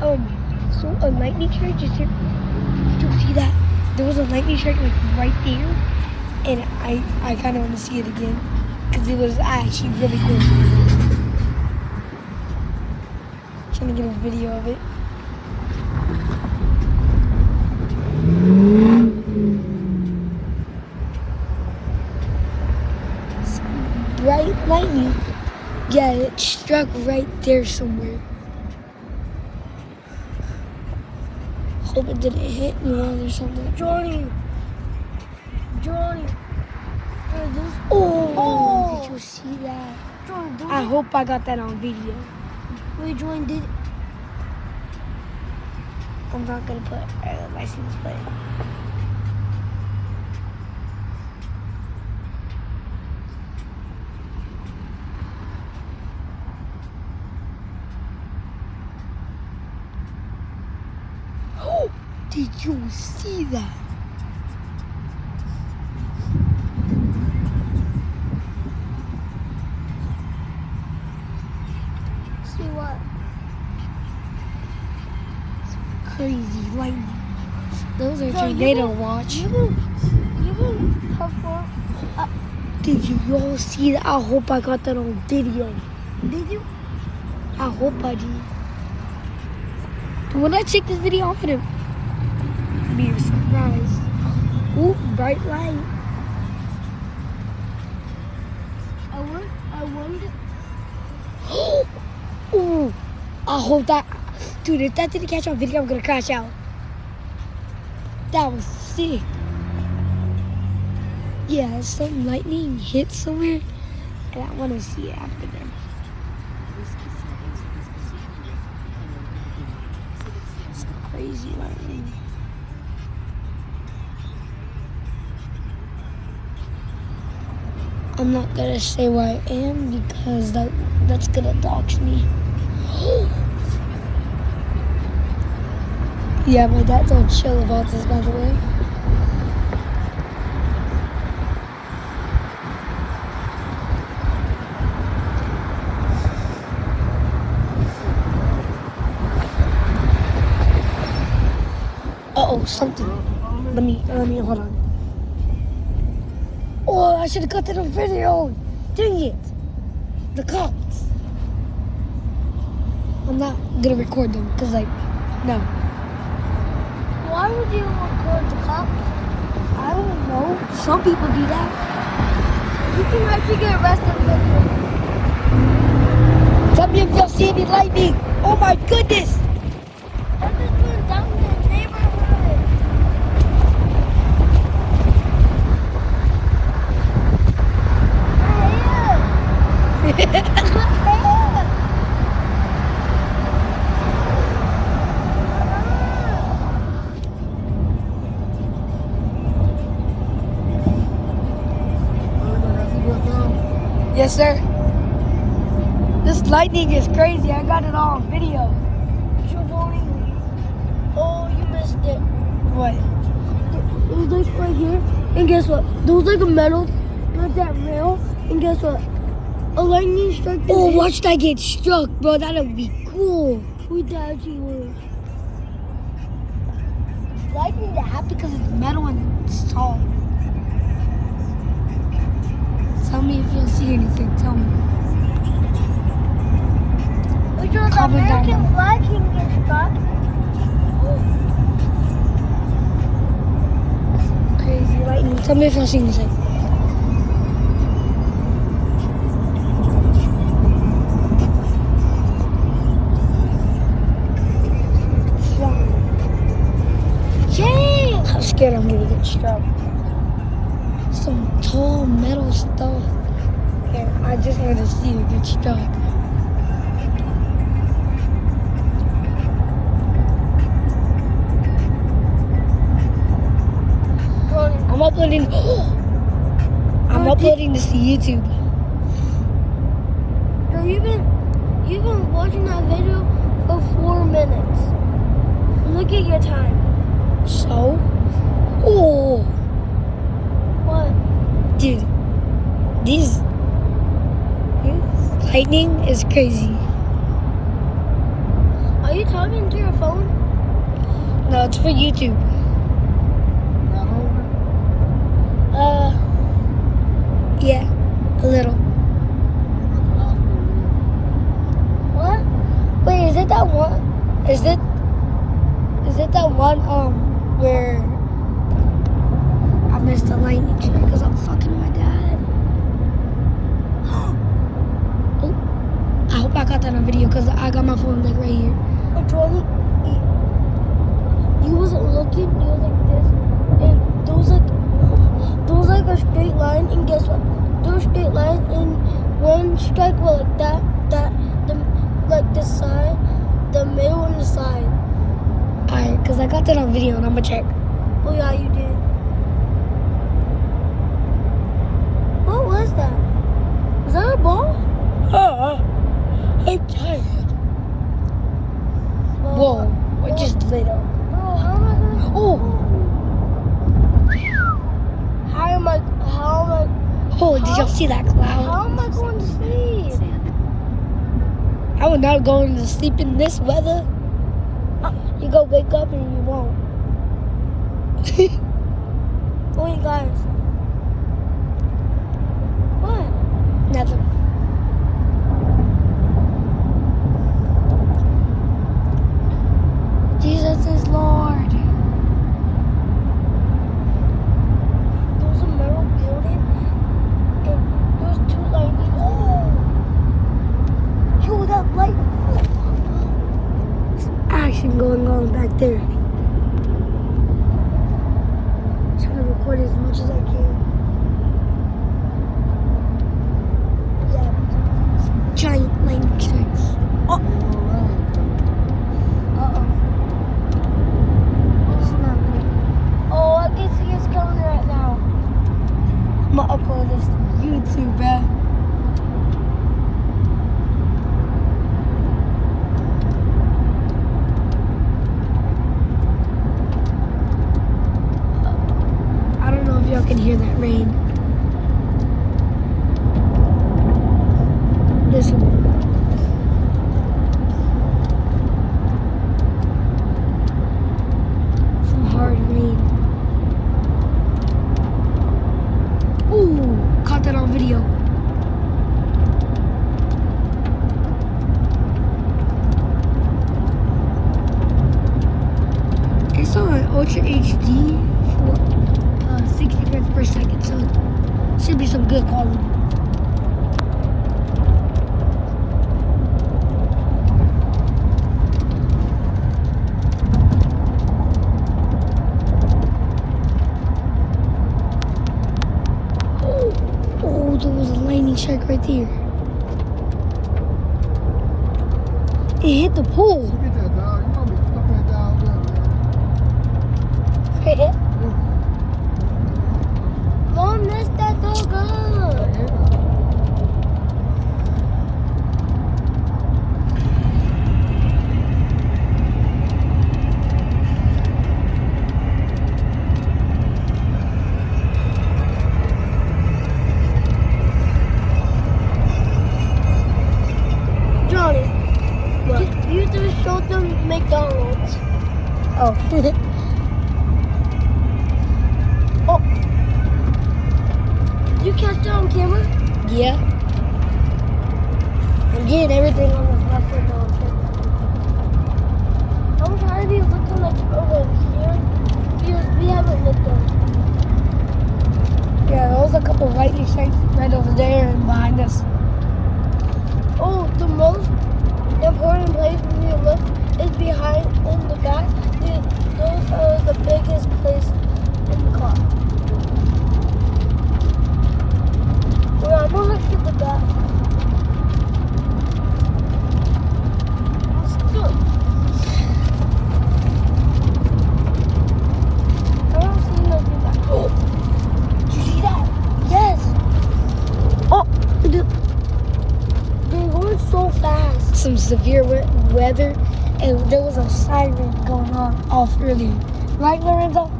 So a lightning strike just hit. Did you see that? There was a lightning strike like right there, and I kind of want to see it again because it was actually really cool. Trying to get a video of it. Bright lightning. Yeah, it struck right there somewhere. Hope it didn't hit anyone or something. Johnny. Oh, did you see that? Johnny, I hope I got that on video. Wait, Johnny, did... I'm not gonna put license plate. Oh, did you see that? See what? Crazy lightning. Those are So tornado watch. You can perform... Did you all see that? I hope I got that on video. Did you? I hope I did. When I check this video, I'm gonna be surprised. Ooh, bright light. I wonder... Ooh, I hope that... Dude, if that didn't catch on video, I'm gonna crash out. That was sick. Yeah, some lightning hit somewhere, and I want to see it happen again. Some crazy lightning. I'm not gonna say where I am because that's gonna dox me. Yeah, my dad don't chill about this, by the way. Uh-oh, something. Let me, hold on. Oh, I should have got that on video. Dang it. The cops. I'm not gonna record them, because, like, no. Why would you record the cops? I don't know. Some people do that. You can actually get arrested for Tell me if y'all see any lightning. Oh my goodness. What is going down in the neighborhood? Yes, sir. This lightning is crazy. I got it all on video. Giovanni. Oh, you missed it. What? It was like right here. And guess what? There was like a metal, like that rail. And guess what? A lightning struck the Oh, head. watch that get struck, bro. That would be cool. We died, you were. Lightning that happen because it's metal and it's tall. Tell me if you'll see anything. Tell me. Which was the Comment down American below. flag can get struck. Crazy lightning. Tell me if you'll see anything. I'm scared I'm gonna get struck. Some tall metal stuff. Here, I just want to see it get struck. I'm uploading. I'm uploading this to YouTube. So you've been watching that video for 4 minutes. Look at your time. So, oh, What? dude, this lightning is crazy. Are you talking to your phone? No, it's for YouTube. Yeah, a little. What? Wait, is it that one? Is it that one where I missed the lightning strike because I'm fucking with my dad? Oh, I hope I got that on video because I got my phone like right here. Jordan, you wasn't looking. You was like this, and there was like a straight line. And guess what? There was a straight line, and one strike was like that, like this side, the middle and the side. Alright, because I got that on video and I'm gonna check. Oh yeah, you did. What was that? Was that a ball? Oh, I'm tired. Whoa, I just lit up. Bro, how am I gonna? Oh, How am I? oh, did y'all see that cloud? How am I going to sleep? I would not go to sleep in this weather. You go wake up and you won't. Wait, guys. What? Nothing. Jesus is Lord. There was a metal building, and there was two lightning. Yo, that light. Action going on back there. Trying to record as much as I can. Yeah. Giant lightning strikes. Uh-oh. It's not me. Oh, I can see it's coming right now. I'm gonna upload this to YouTube, bruh. I don't know if y'all can hear that rain. Listen. Some hard rain. Ooh, caught that on video. It's on Ultra HD for 60 frames per second, so it should be some good quality. Oh, there was a lightning strike right there. It hit the pole. Look at that, dog. You gonna be flipping that dog up, man. Mom, missed that dog up. Johnny, you just showed them McDonald's. Oh. Oh. Did you catch that on camera? Yeah. I'm getting everything on this left foot now. I'm trying to be looking like over here because we haven't looked up. Yeah, there was a couple lightning strikes right over there and behind us. Oh, the most important place for me to look is behind in the back. Those are the biggest place in the car. Well, I'm gonna look at the back. I don't see nothing back. Oh, did you see that? Yes. Oh, they're going so fast. Some severe weather, and there was a siren going on off earlier. Right, Lorenzo?